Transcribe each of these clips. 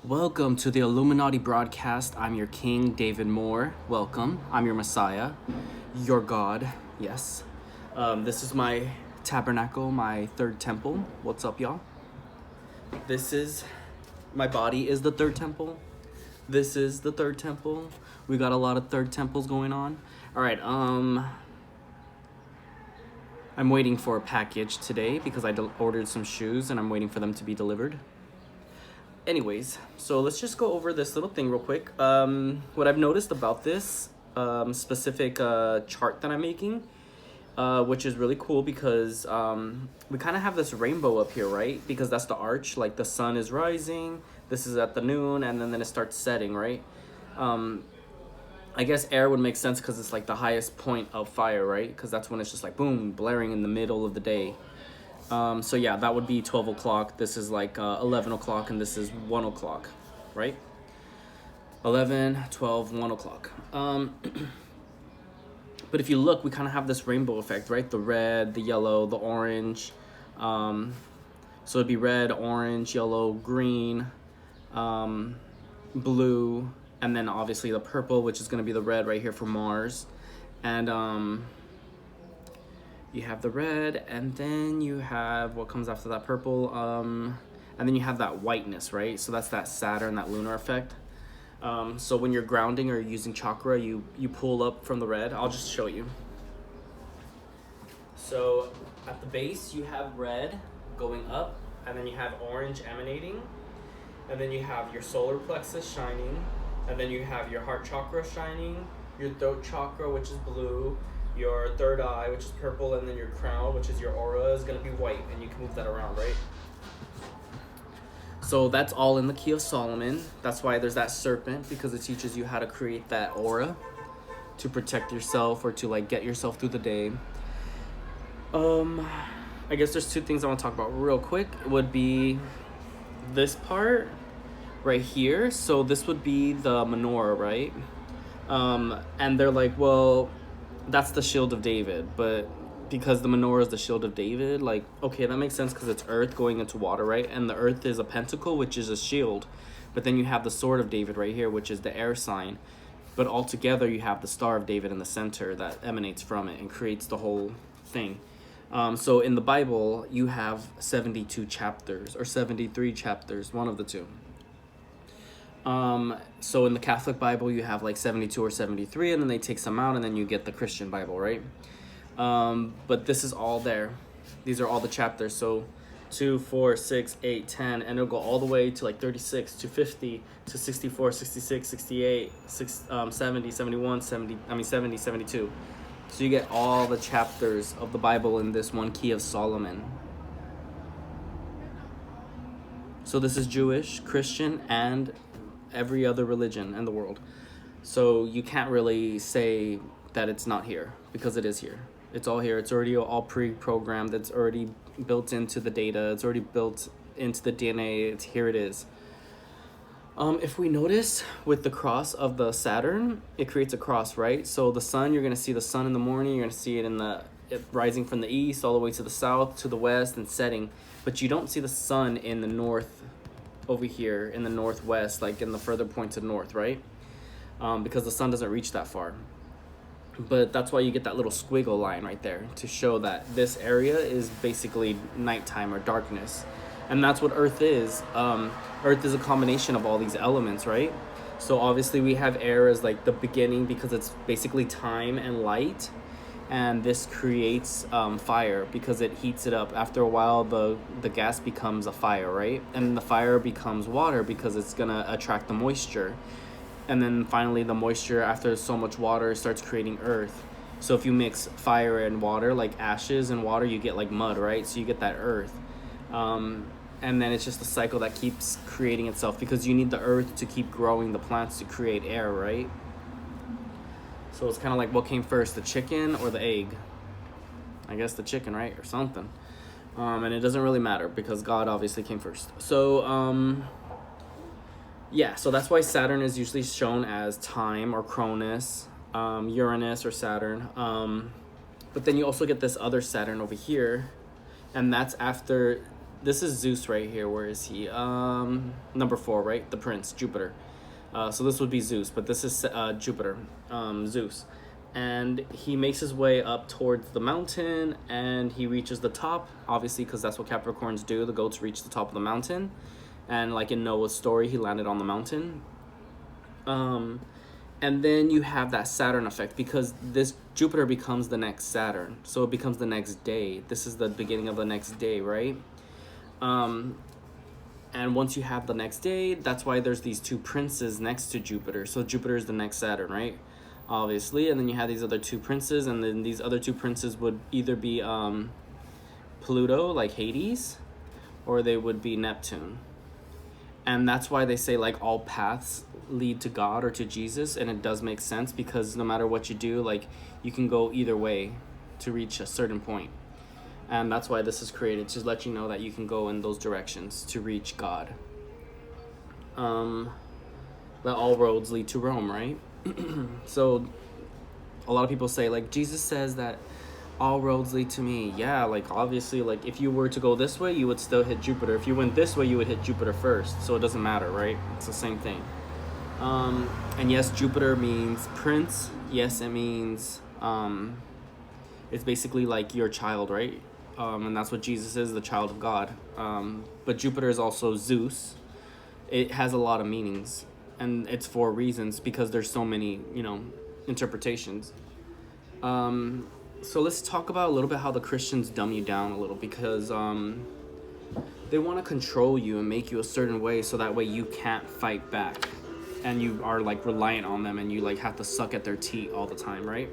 Welcome to the Illuminati broadcast. I'm your king, David Moore. Welcome. I'm your Messiah, your God. Yes. This is my tabernacle, my third temple. What's up, y'all? This is my body is the third temple. This is the third temple. We got a lot of third temples going on. All right. I'm waiting for a package today because I ordered some shoes and I'm waiting for them to be delivered. Anyways, so let's just go over this little thing real quick. What I've noticed about this specific chart that I'm making, which is really cool because we kind of have this rainbow up here, right? Because that's the arch, like the sun is rising, this is at the noon, and then it starts setting, right? I guess air would make sense because it's like the highest point of fire, right? Because that's when it's just like boom, blaring in the middle of the day. So yeah, that would be 12 o'clock. This is like 11 o'clock, and this is 1 o'clock, right? 11, 12, 1 o'clock. But if you look, we kind of have this rainbow effect, right? The red, the yellow, the orange. So it'd be red, orange, yellow, green, blue, and then obviously the purple, which is going to be the red right here for Mars. And you have the red, and then you have what comes after that purple, and then you have that whiteness, right? So that's that Saturn, that lunar effect. So when you're grounding or using chakra, you pull up from the red. I'll just show you. So at the base, you have red going up, and then you have orange emanating, and then you have your solar plexus shining, and then you have your heart chakra shining, your throat chakra, which is blue, your third eye, which is purple, and then your crown, which is your aura, is going to be white, and you can move that around, right? So that's all in the Key of Solomon. That's why there's that serpent, because it teaches you how to create that aura to protect yourself or to like get yourself through the day. I guess there's two things I want to talk about real quick. It would be this part right here. So this would be the menorah, right? And they're like, well, that's the shield of David, but because the menorah is the shield of David, like, okay, that makes sense because it's earth going into water, right? And the earth is a pentacle, which is a shield, but then you have the sword of David right here, which is the air sign, but altogether you have the star of David in the center that emanates from it and creates the whole thing. So in the Bible, you have 72 chapters or 73 chapters, one of the two. So in the Catholic Bible, you have like 72 or 73, and then they take some out, and then you get the Christian Bible, right? But this is all there. These are all the chapters. So 2, 4, 6, 8, 10, and it'll go all the way to like 36 to 50 to 64, 66, 68, 70, 71, 70, 72. So you get all the chapters of the Bible in this one Key of Solomon. So this is Jewish, Christian, and every other religion in the world. So you can't really say that it's not here, because it is here. It's all here. It's already all pre-programmed. It's already built into the data. It's already built into the DNA. Here it is. If we notice with the cross of the Saturn, it creates a cross, right? So the sun, you're going to see the sun in the morning. You're going to see it rising from the east all the way to the south, to the west, and setting. But you don't see the sun in the north over here, in the northwest, like in the further points of north, right? Because the sun doesn't reach that far. But that's why you get that little squiggle line right there to show that this area is basically nighttime or darkness. And that's what Earth is. Earth is a combination of all these elements, right? So obviously we have air as like the beginning because it's basically time and light. And this creates fire because it heats it up. After a while, the gas becomes a fire, right? And the fire becomes water because it's going to attract the moisture. And then finally the moisture, after so much water, starts creating earth. So if you mix fire and water, like ashes and water, you get like mud, right? So you get that earth. And then it's just a cycle that keeps creating itself because you need the earth to keep growing the plants to create air, right? So it's kind of like what came first, the chicken or the egg? I guess the chicken, right? Or something. And it doesn't really matter because God obviously came first. So, yeah, so that's why Saturn is usually shown as time or Cronus, Uranus or Saturn. But then you also get this other Saturn over here, and that's after this is Zeus right here. Where is he? Number 4, right? The prince, Jupiter. So this would be Zeus, but this is Jupiter, Zeus. And he makes his way up towards the mountain, and he reaches the top, obviously, because that's what Capricorns do. The goats reach the top of the mountain. And like in Noah's story, he landed on the mountain. And then you have that Saturn effect, because this Jupiter becomes the next Saturn. So it becomes the next day. This is the beginning of the next day, right? And once you have the next day, that's why there's these two princes next to Jupiter. So Jupiter is the next Saturn, right? Obviously. And then you have these other two princes, and then these other two princes would either be Pluto, like Hades, or they would be Neptune. And that's why they say like all paths lead to God or to Jesus, and it does make sense, because no matter what you do, like you can go either way to reach a certain point. And that's why this is created, to let you know that you can go in those directions to reach God. That all roads lead to Rome, right? So a lot of people say like Jesus says that all roads lead to me. Yeah, like obviously, like if you were to go this way, you would still hit Jupiter. If you went this way, you would hit Jupiter first. So it doesn't matter, right? It's the same thing. And yes, Jupiter means prince. Yes, it means it's basically like your child, right? And that's what Jesus is, the child of God. But Jupiter is also Zeus. It has a lot of meanings, and it's for reasons, because there's so many, interpretations. So let's talk about a little bit how the Christians dumb you down a little, because they want to control you and make you a certain way, so that way you can't fight back, and you are like reliant on them, and you like have to suck at their teat all the time, right?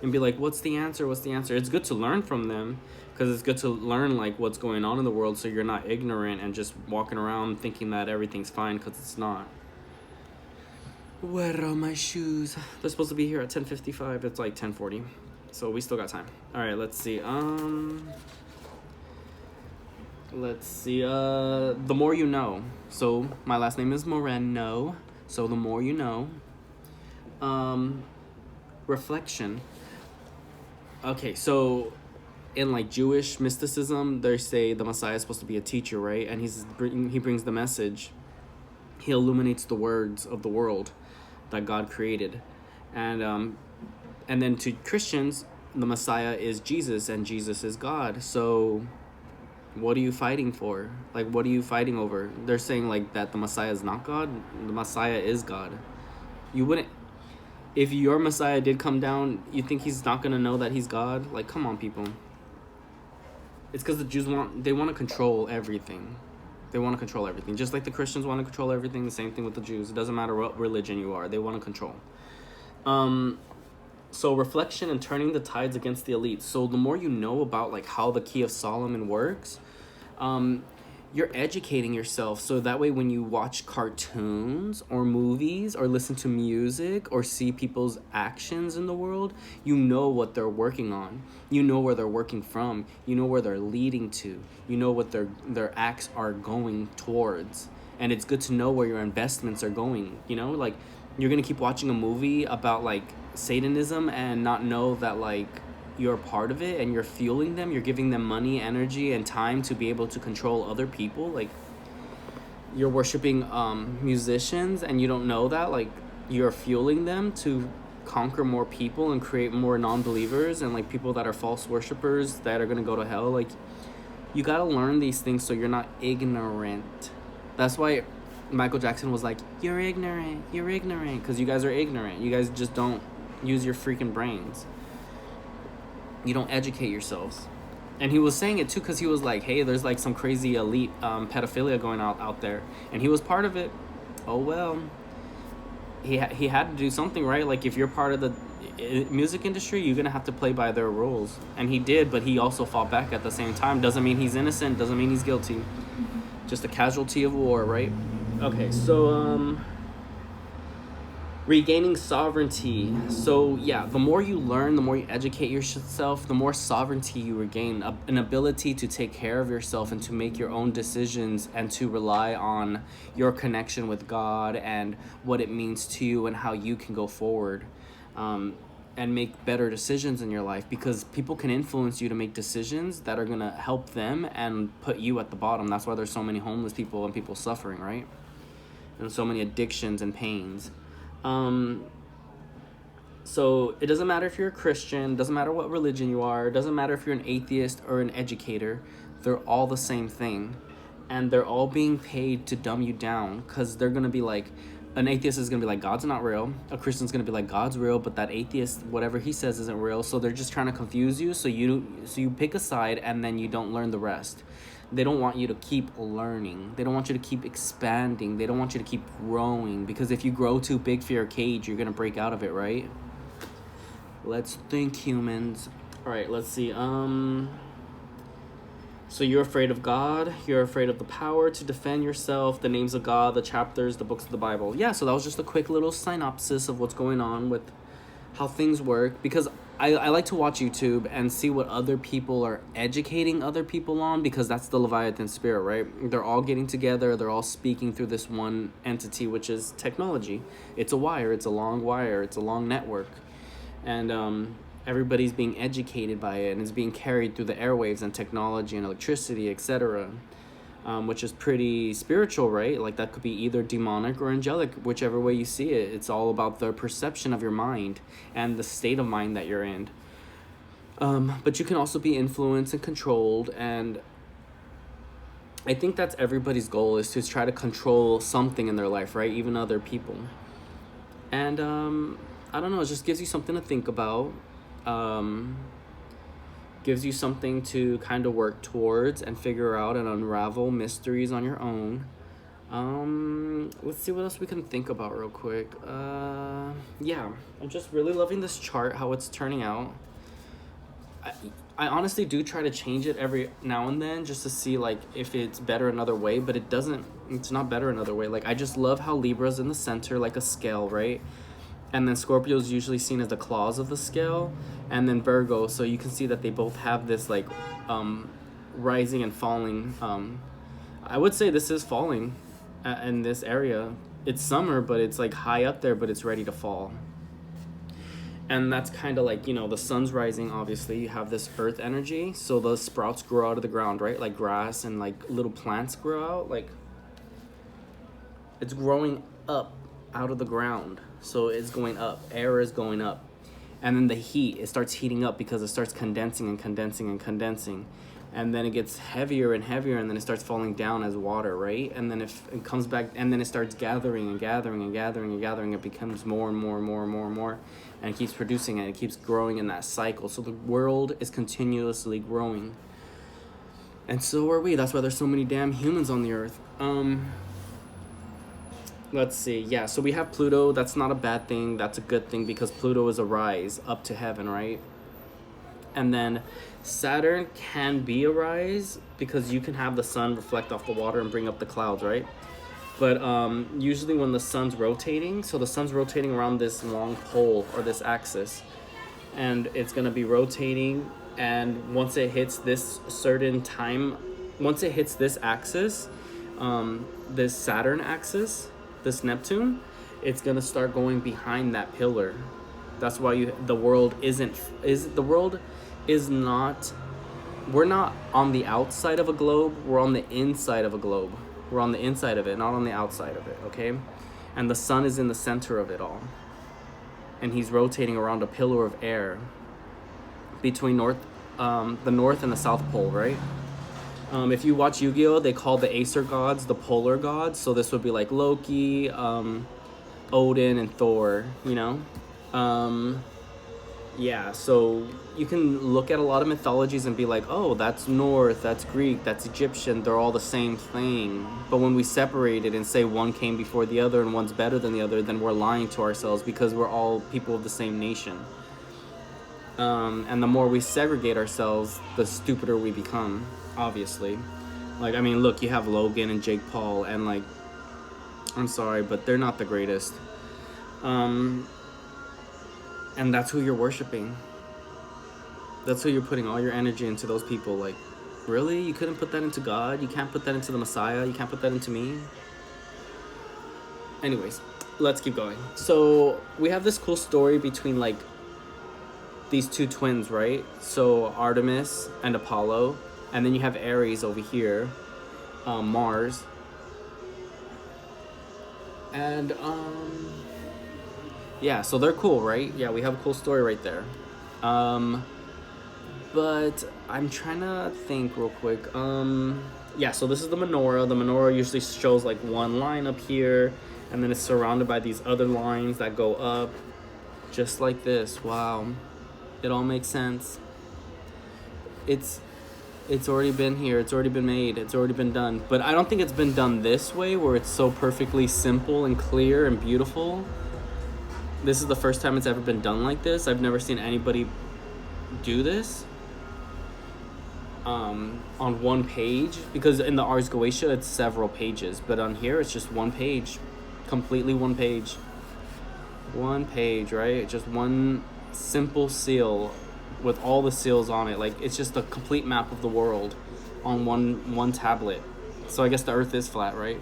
And be like, what's the answer? It's good to learn from them, because it's good to learn like what's going on in the world, so you're not ignorant and just walking around thinking that everything's fine, because it's not. Where are my shoes? They're supposed to be here at 10:55. It's like 10:40, so we still got time. All right, let's see. The more you know. So my last name is Moreno, so the more you know. Reflection. Okay, so in like Jewish mysticism, they say the Messiah is supposed to be a teacher, right? And he brings the message. He illuminates the words of the world that God created. And then to Christians, the Messiah is Jesus, and Jesus is God. So what are you fighting for? Like, what are you fighting over? They're saying like that the Messiah is not God. The Messiah is God. You wouldn't, if your Messiah did come down, you think he's not gonna know that he's God? Like, come on, people. It's because the Jews want to control everything. They want to control everything. Just like the Christians want to control everything, the same thing with the Jews. It doesn't matter what religion you are. They want to control. So reflection and turning the tides against the elite. So the more you know about like how the Key of Solomon works, you're educating yourself, so that way when you watch cartoons or movies or listen to music or see people's actions in the world, you know what they're working on. You know where they're working from. You know where they're leading to. You know what their acts are going towards. And it's good to know where your investments are going, like you're going to keep watching a movie about like Satanism and not know that like you're a part of it and you're fueling them, you're giving them money, energy, and time to be able to control other people. Like you're worshiping musicians and you don't know that, like you're fueling them to conquer more people and create more non-believers and like people that are false worshipers that are going to go to hell. Like you got to learn these things so you're not ignorant. That's why Michael Jackson was like, you're ignorant, because you guys are ignorant. You guys just don't use your freaking brains. You don't educate yourselves. And he was saying it too, because he was like, hey, there's like some crazy elite pedophilia going out there, and he was part of it. Oh well, he had to do something, right? Like if you're part of the music industry, you're gonna have to play by their rules. And he did, but he also fought back at the same time. Doesn't mean he's innocent, doesn't mean he's guilty. Just a casualty of war, right? Okay, so regaining sovereignty. So yeah, the more you learn, the more you educate yourself, the more sovereignty you regain, an ability to take care of yourself and to make your own decisions and to rely on your connection with God and what it means to you and how you can go forward. and make better decisions in your life, because people can influence you to make decisions that are going to help them and put you at the bottom. That's why there's so many homeless people and people suffering, right? And so many addictions and pains. So it doesn't matter if you're a Christian, doesn't matter what religion you are, doesn't matter if you're an atheist or an educator, they're all the same thing. And they're all being paid to dumb you down, because they're going to be like, an atheist is going to be like, God's not real. A Christian's going to be like, God's real, but that atheist, whatever he says isn't real. So they're just trying to confuse you. So you pick a side and then you don't learn the rest. They don't want you to keep learning. They don't want you to keep expanding. They don't want you to keep growing, because if you grow too big for your cage, you're going to break out of it, right? Let's think, humans. All right, let's see. So you're afraid of God, you're afraid of the power to defend yourself, the names of God, the chapters, the books of the Bible. Yeah, so that was just a quick little synopsis of what's going on with how things work, because I like to watch YouTube and see what other people are educating other people on, because that's the Leviathan spirit, right? They're all getting together, they're all speaking through this one entity, which is technology. It's a wire, it's a long wire, it's a long network. And everybody's being educated by it, and it's being carried through the airwaves and technology and electricity, etc., which is pretty spiritual, right? Like, that could be either demonic or angelic, whichever way you see it. It's all about the perception of your mind and the state of mind that you're in. But you can also be influenced and controlled, and I think that's everybody's goal, is to try to control something in their life, right? Even other people. And I don't know, it just gives you something to think about. Gives you something to kind of work towards and figure out and unravel mysteries on your own. Let's see what else we can think about real quick. Yeah, I'm just really loving this chart, how it's turning out. I honestly do try to change it every now and then just to see like if it's better another way, but it's not better another way. Like, I just love how Libra's in the center like a scale, right? And then Scorpio's usually seen as the claws of the scale, and then Virgo, so you can see that they both have this like rising and falling. I would say this is falling in this area. It's summer, but it's like high up there, but it's ready to fall. And that's kind of like, the sun's rising, obviously. You have this earth energy, so the sprouts grow out of the ground, right? Like grass and like little plants grow out. Like, it's growing up out of the ground. So it's going up. Air is going up. And then the heat, it starts heating up because it starts condensing and condensing and condensing. And then it gets heavier and heavier, and then it starts falling down as water, right? And then if it comes back, and then it starts gathering and gathering and gathering and gathering. It becomes more and more and more and more and more. And it keeps producing, and it keeps growing in that cycle. So the world is continuously growing. And so are we. That's why there's so many damn humans on the earth. Let's see. Yeah, so we have Pluto. That's not a bad thing. That's a good thing, because Pluto is a rise up to heaven, right? And then Saturn can be a rise, because you can have the sun reflect off the water and bring up the clouds, right? But usually when the sun's rotating, so the sun's rotating around this long pole or this axis, and it's going to be rotating, and once it hits this certain time, once it hits this axis, this Saturn axis, this Neptune, it's gonna start going behind that pillar. That's why the world is not, we're not on the outside of a globe, we're on the inside of a globe. We're on the inside of it, not on the outside of it, okay? And the sun is in the center of it all. And he's rotating around a pillar of air between the north and the south pole, right? If you watch Yu-Gi-Oh, they call the Acer gods the polar gods. So this would be like Loki, Odin, and Thor, Yeah, so you can look at a lot of mythologies and be like, oh, that's North, that's Greek, that's Egyptian. They're all the same thing. But when we separate it and say one came before the other and one's better than the other, then we're lying to ourselves, because we're all people of the same nation. And the more we segregate ourselves, the stupider we become, obviously. Like, I mean, look, you have Logan and Jake Paul, and like, I'm sorry, but they're not the greatest. And that's who you're worshiping. That's who you're putting all your energy into, those people. Like, really? You couldn't put that into God? You can't put that into the Messiah? You can't put that into me? Anyways, let's keep going. So we have this cool story between like these two twins, right? So Artemis and Apollo, and then you have Ares over here, Mars, and yeah, so they're cool, right? Yeah, we have a cool story right there. But I'm trying to think real quick. Yeah, so this is the menorah. The menorah usually shows like one line up here, and then it's surrounded by these other lines that go up, just like this. Wow, it all makes sense. It's already been here. It's already been made. It's already been done. But I don't think it's been done this way, where it's so perfectly simple and clear and beautiful. This is the first time it's ever been done like this. I've never seen anybody do this on one page, because in the Ars Goetia it's several pages, but on here it's just one page, completely one page, right? Just one simple seal with all the seals on it. Like, it's just a complete map of the world on one tablet. So I guess the earth is flat, right?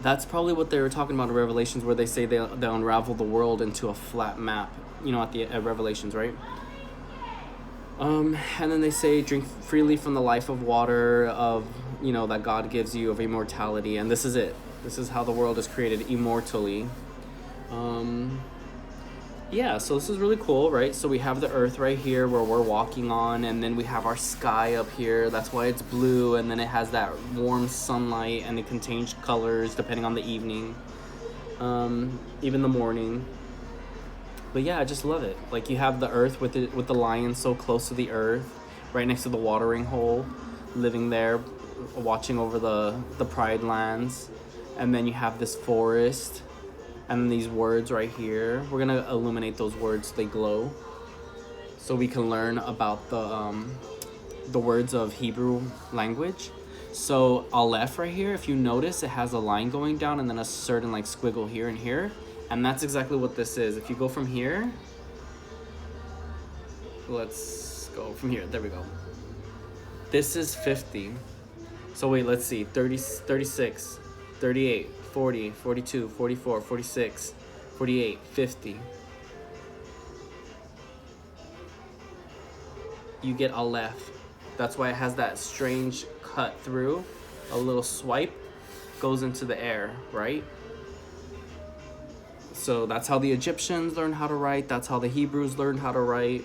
That's probably what they were talking about in Revelations, where they say they'll unravel the world into a flat map, at Revelations, right? And then they say, drink freely from the life of water of, that God gives you, of immortality. And this is it. This is how the world is created, immortally. Yeah, so this is really cool, right? So we have the earth right here where we're walking on, and then we have our sky up here. That's why it's blue, and then it has that warm sunlight, and it can change colors depending on the evening, even the morning. But yeah, I just love it. Like, you have the earth with the lion so close to the earth, right next to the watering hole, living there, watching over the Pride Lands. And then you have this forest, and then these words right here. We're gonna illuminate those words so they glow, so we can learn about the words of Hebrew language. So Aleph right here, if you notice, it has a line going down and then a certain like squiggle here and here. And that's exactly what this is. If you go from here, let's go from here. There we go. This is 50. So wait, let's see. 30, 36, 38, 40, 42, 44, 46, 48, 50. You get Aleph. That's why it has that strange cut through. A little swipe goes into the air, right? So that's how the Egyptians learned how to write. That's how the Hebrews learned how to write.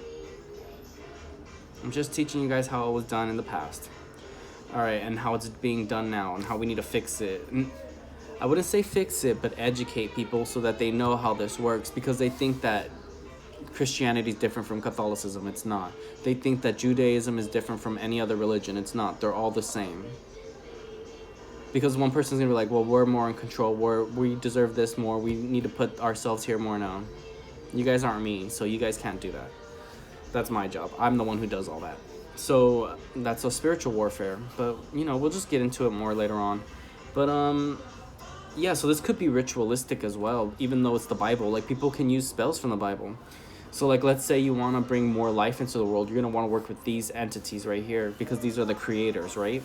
I'm just teaching you guys how it was done in the past. All right, and how it's being done now, and how we need to fix it. And I wouldn't say fix it, but educate people so that they know how this works, because they think that Christianity is different from Catholicism. It's not. They think that Judaism is different from any other religion. It's not. They're all the same. Because one person's going to be like, well, we're more in control. We deserve this more. We need to put ourselves here more now. You guys aren't me, so you guys can't do that. That's my job. I'm the one who does all that. So that's a spiritual warfare. But, we'll just get into it more later on. But, yeah, so this could be ritualistic as well, even though it's the Bible. Like, people can use spells from the Bible. So, like, let's say you want to bring more life into the world. You're going to want to work with these entities right here, because these are the creators, right?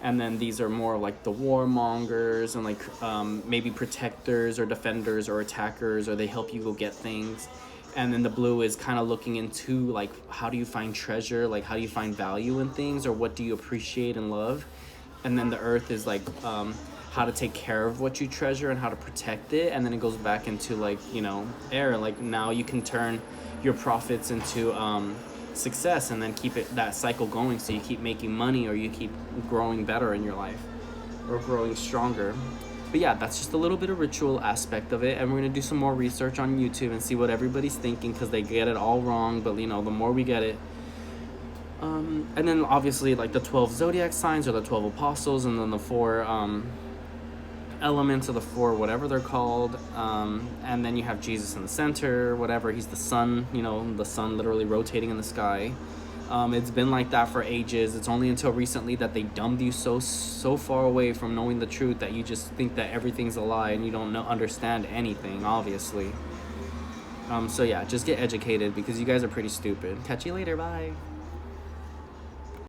And then these are more like the warmongers and like maybe protectors or defenders or attackers, or they help you go get things. And then the blue is kind of looking into like, how do you find treasure? Like, how do you find value in things, or what do you appreciate and love? And then the earth is like how to take care of what you treasure and how to protect it. And then it goes back into like, air. Like, now you can turn your profits into success, and then keep that cycle going, so you keep making money, or you keep growing better in your life, or growing stronger. But yeah, that's just a little bit of ritual aspect of it, and we're gonna do some more research on YouTube and see what everybody's thinking, because they get it all wrong. But the more we get it, and then obviously like the 12 zodiac signs, or the 12 apostles, and then the 4 elements, of the 4 whatever they're called, and then you have Jesus in the center, whatever. He's the sun, the sun literally rotating in the sky. It's been like that for ages. It's only until recently that they dumbed you so far away from knowing the truth that you just think that everything's a lie, and you don't understand anything, obviously. So yeah, just get educated, because you guys are pretty stupid. Catch you later, bye.